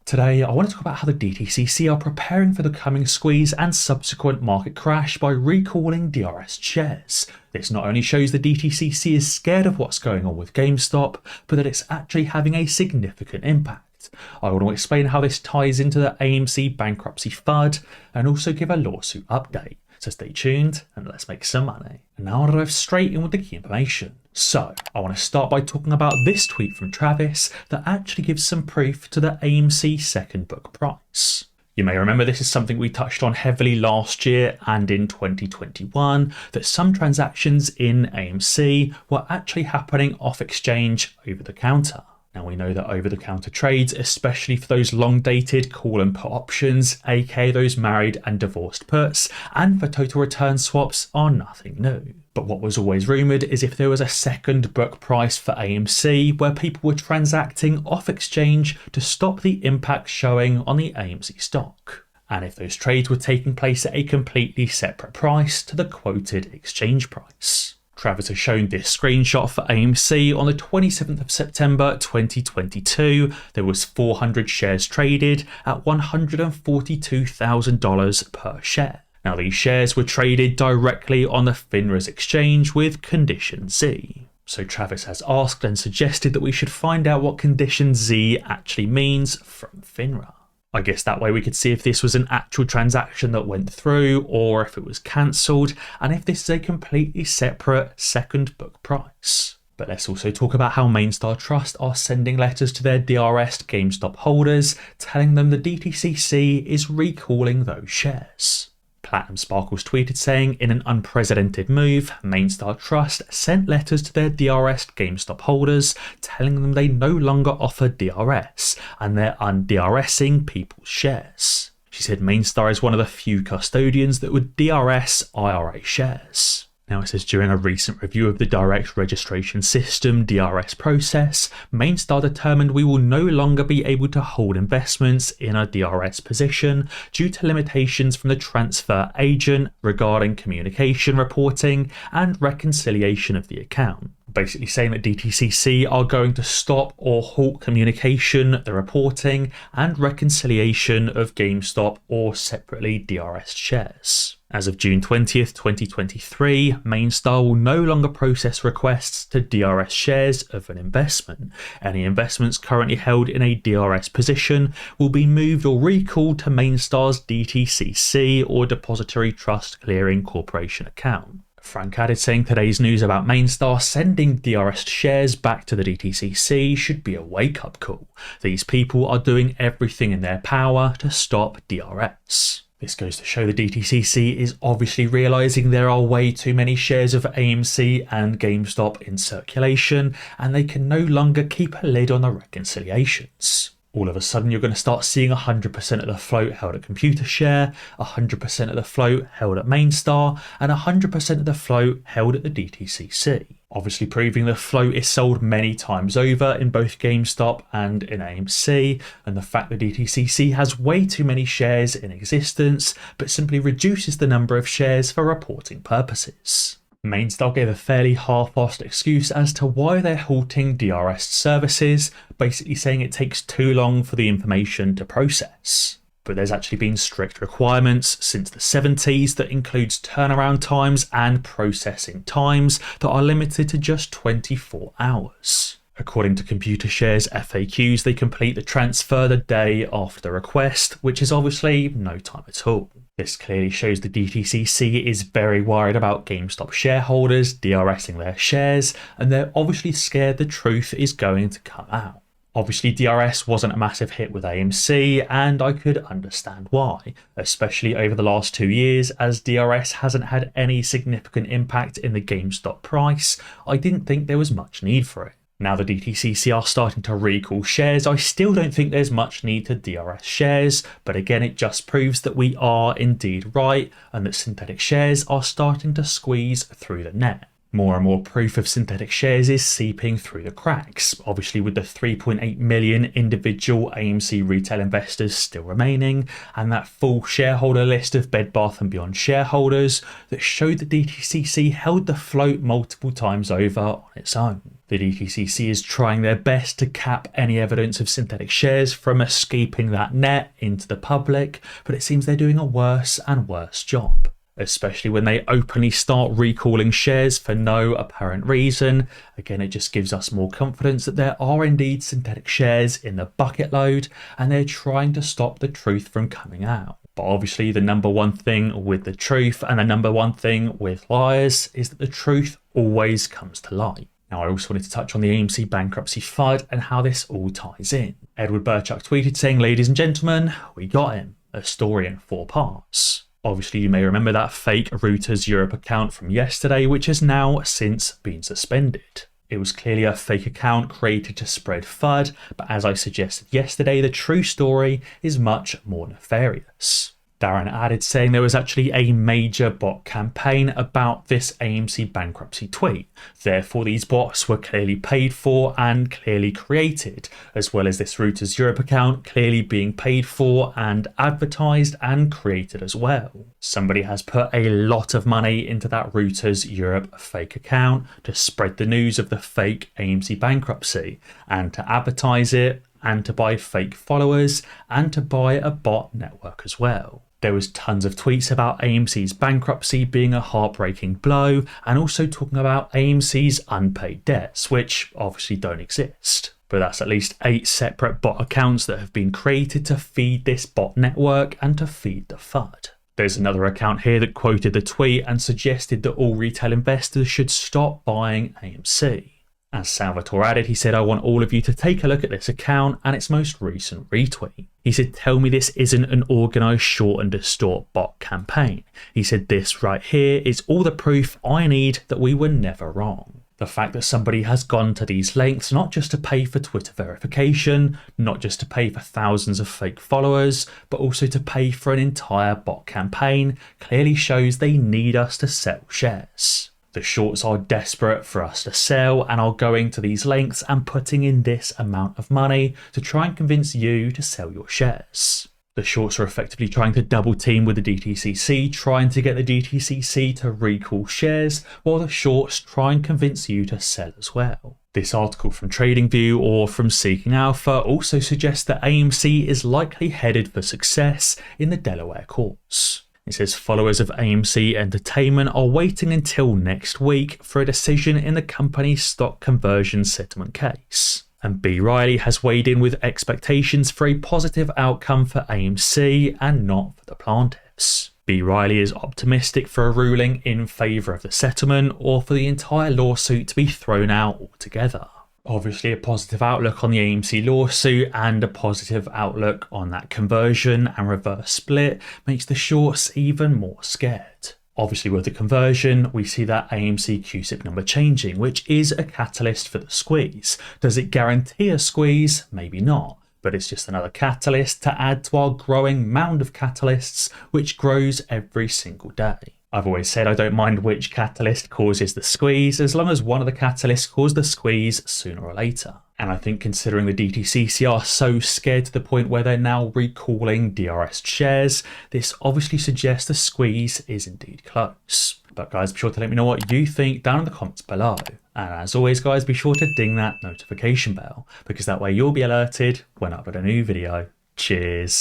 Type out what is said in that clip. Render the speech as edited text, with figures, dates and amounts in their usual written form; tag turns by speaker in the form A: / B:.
A: Today, I want to talk about how the DTCC are preparing for the coming squeeze and subsequent market crash by recalling DRSd shares. This not only shows the DTCC is scared of what's going on with GameStop, but that it's actually having a significant impact. I want to explain how this ties into the AMC bankruptcy FUD and also give a lawsuit update. So stay tuned and let's make some money. And now I'll dive straight in with the key information. So I want to start by talking about this tweet from Travis that actually gives some proof to the AMC second book price. You may remember this is something we touched on heavily last year and in 2021, that some transactions in AMC were actually happening off exchange over the counter. Now we know that over-the-counter trades, especially for those long-dated call and put options, aka those married and divorced puts, and for total return swaps are nothing new. But what was always rumoured is if there was a second book price for AMC where people were transacting off exchange to stop the impact showing on the AMC stock. And if those trades were taking place at a completely separate price to the quoted exchange price. Travis has shown this screenshot for AMC on the 27th of September 2022. There was 400 shares traded at $142,000 per share. Now these shares were traded directly on the FINRA's exchange with condition Z. So Travis has asked and suggested that we should find out what condition Z actually means from FINRA. I guess that way we could see if this was an actual transaction that went through or if it was cancelled, and if this is a completely separate second book price. But let's also talk about how Mainstar Trust are sending letters to their DRSd GameStop holders telling them the DTCC is recalling those shares. Platinum Sparkles tweeted saying, in an unprecedented move, Mainstar Trust sent letters to their DRSd GameStop holders telling them they no longer offer DRS and they're un-DRSing people's shares. She said Mainstar is one of the few custodians that would DRS IRA shares. Now it says during a recent review of the direct registration system DRS process, Mainstar determined we will no longer be able to hold investments in a DRS position due to limitations from the transfer agent regarding communication reporting and reconciliation of the account. Basically saying that DTCC are going to stop or halt communication, the reporting and reconciliation of GameStop or separately DRSd shares. As of June 20th, 2023, Mainstar will no longer process requests to DRS shares of an investment. Any investments currently held in a DRS position will be moved or recalled to Mainstar's DTCC or Depository Trust Clearing Corporation account. Frank added saying today's news about Mainstar sending DRSd shares back to the DTCC should be a wake-up call. These people are doing everything in their power to stop DRS. This goes to show the DTCC is obviously realising there are way too many shares of AMC and GameStop in circulation and they can no longer keep a lid on the reconciliations. All of a sudden you're going to start seeing 100% of the float held at ComputerShare, 100% of the float held at Mainstar, and 100% of the float held at the DTCC. Obviously proving the float is sold many times over in both GameStop and in AMC, and the fact that DTCC has way too many shares in existence, but simply reduces the number of shares for reporting purposes. Mainstar gave a fairly half-assed excuse as to why they're halting DRSd services, basically saying it takes too long for the information to process. But there's actually been strict requirements since the 70s that includes turnaround times and processing times that are limited to just 24 hours. According to ComputerShare's FAQs, they complete the transfer the day after the request, which is obviously no time at all. This clearly shows the DTCC is very worried about GameStop shareholders DRSing their shares, and they're obviously scared the truth is going to come out. Obviously DRS wasn't a massive hit with AMC, and I could understand why, especially over the last 2 years as DRS hasn't had any significant impact in the GameStop price. I didn't think there was much need for it. Now the DTCC are starting to recall shares, I still don't think there's much need to DRS shares, but again it just proves that we are indeed right and that synthetic shares are starting to squeeze through the net. More and more proof of synthetic shares is seeping through the cracks, obviously with the 3.8 million individual AMC retail investors still remaining, and that full shareholder list of Bed Bath & Beyond shareholders that showed the DTCC held the float multiple times over on its own. The DTCC is trying their best to cap any evidence of synthetic shares from escaping that net into the public, but it seems they're doing a worse and worse job, especially when they openly start recalling shares for no apparent reason. Again, it just gives us more confidence that there are indeed synthetic shares in the bucket load, and they're trying to stop the truth from coming out. But obviously the number one thing with the truth and the number one thing with liars is that the truth always comes to light. Now, I also wanted to touch on the AMC bankruptcy FUD and how this all ties in. Edward Burchuk tweeted saying, "Ladies and gentlemen, we got him. A story in 4 parts." Obviously, you may remember that fake Reuters Europe account from yesterday, which has now since been suspended. It was clearly a fake account created to spread FUD, but as I suggested yesterday, the true story is much more nefarious. Darren added saying there was actually a major bot campaign about this AMC bankruptcy tweet. Therefore, these bots were clearly paid for and clearly created, as well as this Reuters Europe account clearly being paid for and advertised and created as well. Somebody has put a lot of money into that Reuters Europe fake account to spread the news of the fake AMC bankruptcy and to advertise it and to buy fake followers and to buy a bot network as well. There was tons of tweets about AMC's bankruptcy being a heartbreaking blow and also talking about AMC's unpaid debts, which obviously don't exist. But that's at least 8 separate bot accounts that have been created to feed this bot network and to feed the FUD. There's another account here that quoted the tweet and suggested that all retail investors should stop buying AMC. As Salvatore added, he said, "I want all of you to take a look at this account and its most recent retweet." He said, "Tell me this isn't an organised short and distort bot campaign." He said, "This right here is all the proof I need that we were never wrong." The fact that somebody has gone to these lengths, not just to pay for Twitter verification, not just to pay for thousands of fake followers, but also to pay for an entire bot campaign, clearly shows they need us to sell shares. The shorts are desperate for us to sell and are going to these lengths and putting in this amount of money to try and convince you to sell your shares. The shorts are effectively trying to double team with the DTCC, trying to get the DTCC to recall shares, while the shorts try and convince you to sell as well. This article from TradingView or from Seeking Alpha also suggests that AMC is likely headed for success in the Delaware courts. It says followers of AMC Entertainment are waiting until next week for a decision in the company's stock conversion settlement case. And B. Riley has weighed in with expectations for a positive outcome for AMC and not for the plaintiffs. B. Riley is optimistic for a ruling in favour of the settlement or for the entire lawsuit to be thrown out altogether. Obviously, a positive outlook on the AMC lawsuit and a positive outlook on that conversion and reverse split makes the shorts even more scared. Obviously, with the conversion, we see that AMC QSIP number changing, which is a catalyst for the squeeze. Does it guarantee a squeeze? Maybe not, but it's just another catalyst to add to our growing mound of catalysts, which grows every single day. I've always said I don't mind which catalyst causes the squeeze, as long as one of the catalysts causes the squeeze sooner or later. And I think considering the DTCC are so scared to the point where they're now recalling DRS'd shares, this obviously suggests the squeeze is indeed close. But guys, be sure to let me know what you think down in the comments below. And as always guys, be sure to ding that notification bell, because that way you'll be alerted when I upload a new video. Cheers.